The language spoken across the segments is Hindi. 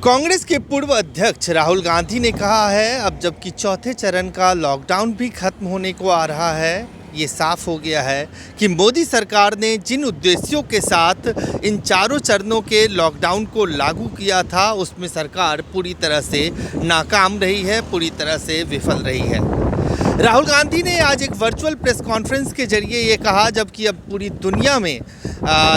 कांग्रेस के पूर्व अध्यक्ष राहुल गांधी ने कहा है अब जबकि चौथे चरण का लॉकडाउन भी खत्म होने को आ रहा है, ये साफ हो गया है कि मोदी सरकार ने जिन उद्देश्यों के साथ इन चारों चरणों के लॉकडाउन को लागू किया था उसमें सरकार पूरी तरह से नाकाम रही है, पूरी तरह से विफल रही है। राहुल गांधी ने आज एक वर्चुअल प्रेस कॉन्फ्रेंस के जरिए ये कहा, जबकि अब पूरी दुनिया में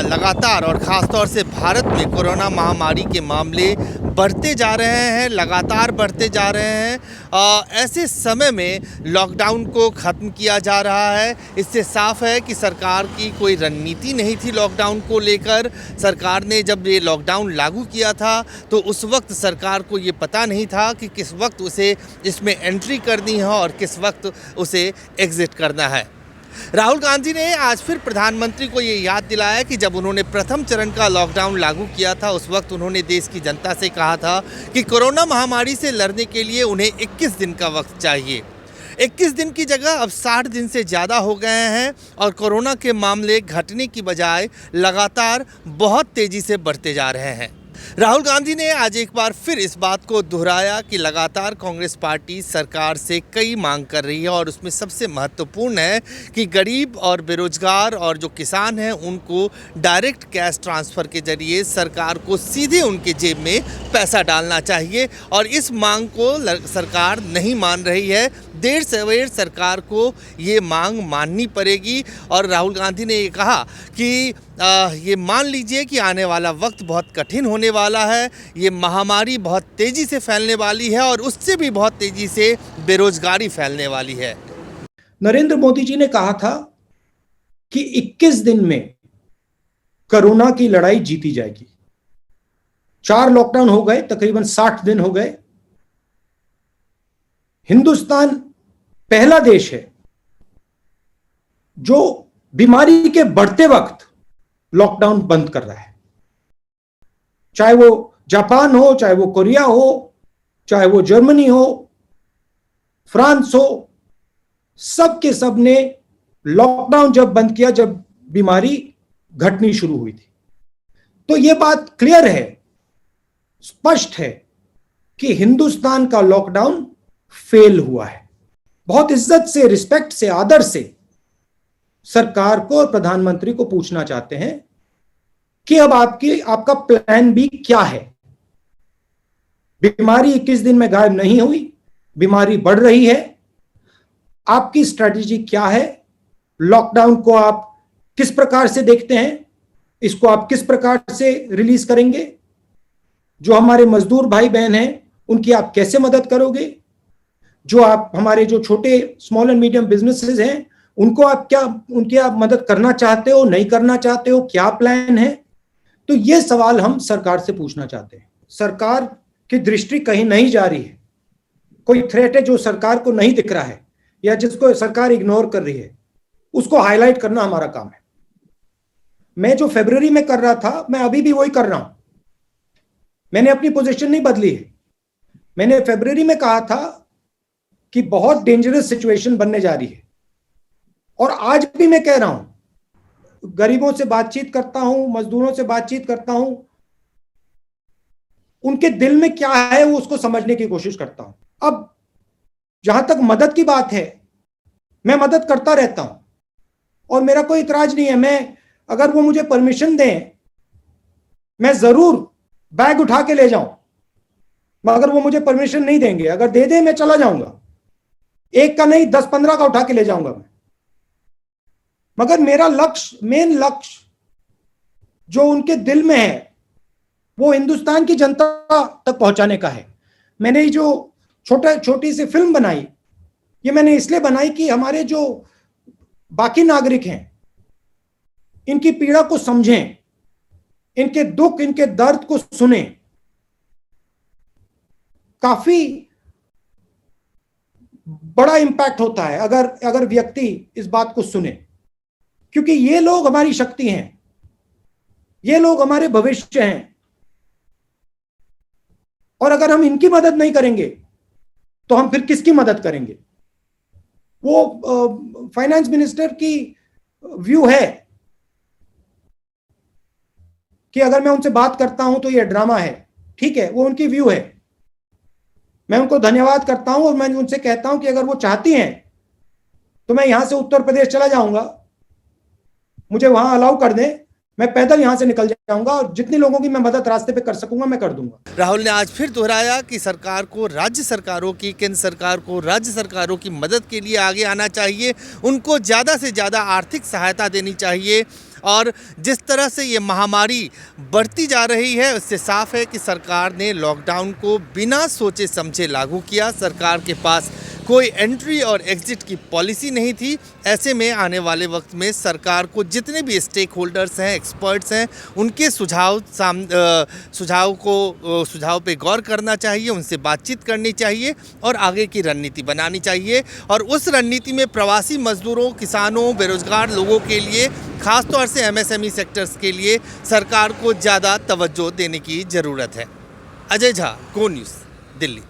लगातार और ख़ास तौर से भारत में कोरोना महामारी के मामले बढ़ते जा रहे हैं, लगातार बढ़ते जा रहे हैं। ऐसे समय में लॉकडाउन को ख़त्म किया जा रहा है। इससे साफ है कि सरकार की कोई रणनीति नहीं थी लॉकडाउन को लेकर। सरकार ने जब ये लॉकडाउन लागू किया था तो उस वक्त सरकार को ये पता नहीं था कि किस वक्त उसे इसमें एंट्री करनी है और किस वक्त उसे एग्ज़िट करना है। राहुल गांधी ने आज फिर प्रधानमंत्री को ये याद दिलाया कि जब उन्होंने प्रथम चरण का लॉकडाउन लागू किया था उस वक्त उन्होंने देश की जनता से कहा था कि कोरोना महामारी से लड़ने के लिए उन्हें 21 दिन का वक्त चाहिए। 21 दिन की जगह अब 60 दिन से ज़्यादा हो गए हैं और कोरोना के मामले घटने की बजाय लगातार बहुत तेज़ी से बढ़ते जा रहे हैं। राहुल गांधी ने आज एक बार फिर इस बात को दोहराया कि लगातार कांग्रेस पार्टी सरकार से कई मांग कर रही है और उसमें सबसे महत्वपूर्ण है कि गरीब और बेरोजगार और जो किसान हैं उनको डायरेक्ट कैश ट्रांसफ़र के जरिए सरकार को सीधे उनके जेब में पैसा डालना चाहिए और इस मांग को सरकार नहीं मान रही है। देर सवेर सरकार को ये मांग माननी पड़ेगी और राहुल गांधी ने ये कहा कि ये मान लीजिए कि आने वाला वक्त बहुत कठिन होने वाला है। ये महामारी बहुत तेज़ी से फैलने वाली है और उससे भी बहुत तेज़ी से बेरोजगारी फैलने वाली है। नरेंद्र मोदी जी ने कहा था कि 21 दिन में कोरोना की लड़ाई जीती जाएगी। 4 लॉकडाउन हो गए, तकरीबन 60 दिन हो गए। हिंदुस्तान पहला देश है जो बीमारी के बढ़ते वक्त लॉकडाउन बंद कर रहा है। चाहे वो जापान हो, चाहे वो कोरिया हो, चाहे वो जर्मनी हो, फ्रांस हो, सब के सब ने लॉकडाउन जब बंद किया जब बीमारी घटनी शुरू हुई थी। तो यह बात क्लियर है, स्पष्ट है कि हिंदुस्तान का लॉकडाउन फेल हुआ है। बहुत इज्जत से, रिस्पेक्ट से, आदर से सरकार को और प्रधानमंत्री को पूछना चाहते हैं कि अब आपका प्लान बी क्या है। बीमारी 21 दिन में गायब नहीं हुई, बीमारी बढ़ रही है। आपकी स्ट्रेटजी क्या है? लॉकडाउन को आप किस प्रकार से देखते हैं? इसको आप किस प्रकार से रिलीज करेंगे? जो हमारे मजदूर भाई बहन हैं उनकी आप कैसे मदद करोगे? जो आप हमारे जो छोटे स्मॉल एंड मीडियम बिजनेसेस हैं उनको उनकी आप मदद करना चाहते हो, नहीं करना चाहते हो, क्या प्लान है? तो ये सवाल हम सरकार से पूछना चाहते हैं। सरकार की दृष्टि कहीं नहीं जा रही है। कोई थ्रेट है जो सरकार को नहीं दिख रहा है या जिसको सरकार इग्नोर कर रही है, उसको हाईलाइट करना हमारा काम है। मैं जो फरवरी में कर रहा था मैं अभी भी वही कर रहा हूं। मैंने अपनी पोजीशन नहीं बदली है। मैंने फरवरी में कहा था कि बहुत डेंजरस सिचुएशन बनने जा रही है और आज भी मैं कह रहा हूं। गरीबों से बातचीत करता हूं, मजदूरों से बातचीत करता हूं, उनके दिल में क्या है वो उसको समझने की कोशिश करता हूं। अब जहां तक मदद की बात है, मैं मदद करता रहता हूं और मेरा कोई इतराज नहीं है। मैं अगर वो मुझे परमिशन दें मैं जरूर बैग उठा के ले जाऊं, मगर वो मुझे परमिशन नहीं देंगे। अगर दे दें मैं चला जाऊंगा, एक का नहीं 10-15 का उठा के ले जाऊंगा मैं। मगर मेरा लक्ष्य, मेन लक्ष्य जो उनके दिल में है वो हिंदुस्तान की जनता तक पहुंचाने का है। मैंने ये जो छोटी सी फिल्म बनाई, ये मैंने इसलिए बनाई कि हमारे जो बाकी नागरिक हैं इनकी पीड़ा को समझें, इनके दुख, इनके दर्द को सुने। काफी बड़ा इंपैक्ट होता है अगर व्यक्ति इस बात को सुने, क्योंकि ये लोग हमारी शक्ति हैं, ये लोग हमारे भविष्य हैं। और अगर हम इनकी मदद नहीं करेंगे तो हम फिर किसकी मदद करेंगे? वो फाइनेंस मिनिस्टर की व्यू है कि अगर मैं उनसे बात करता हूं तो ये ड्रामा है। ठीक है, वो उनकी व्यू है। मैं उनको धन्यवाद करता हूं और मैं उनसे कहता हूं कि अगर वो चाहती हैं तो मैं यहां से उत्तर प्रदेश चला जाऊंगा, मुझे वहां अलाउ कर दें, मैं पैदल यहां से निकल जाऊंगा और जितने लोगों की मैं मदद रास्ते पे कर सकूंगा मैं कर दूंगा। राहुल ने आज फिर दोहराया कि सरकार को राज्य सरकारों की, केंद्र सरकार को राज्य सरकारों की मदद के लिए आगे आना चाहिए, उनको ज़्यादा से ज़्यादा आर्थिक सहायता देनी चाहिए। और जिस तरह से ये महामारी बढ़ती जा रही है उससे साफ है कि सरकार ने लॉकडाउन को बिना सोचे समझे लागू किया। सरकार के पास कोई एंट्री और एग्जिट की पॉलिसी नहीं थी। ऐसे में आने वाले वक्त में सरकार को जितने भी स्टेक होल्डर्स हैं, एक्सपर्ट्स हैं, उनके सुझाव पे गौर करना चाहिए, उनसे बातचीत करनी चाहिए और आगे की रणनीति बनानी चाहिए। और उस रणनीति में प्रवासी मजदूरों, किसानों, बेरोजगार लोगों के लिए, खासतौर से एमएसएमई सेक्टर्स के लिए सरकार को ज़्यादा तवज्जो देने की ज़रूरत है। अजय झा, को न्यूज़, दिल्ली।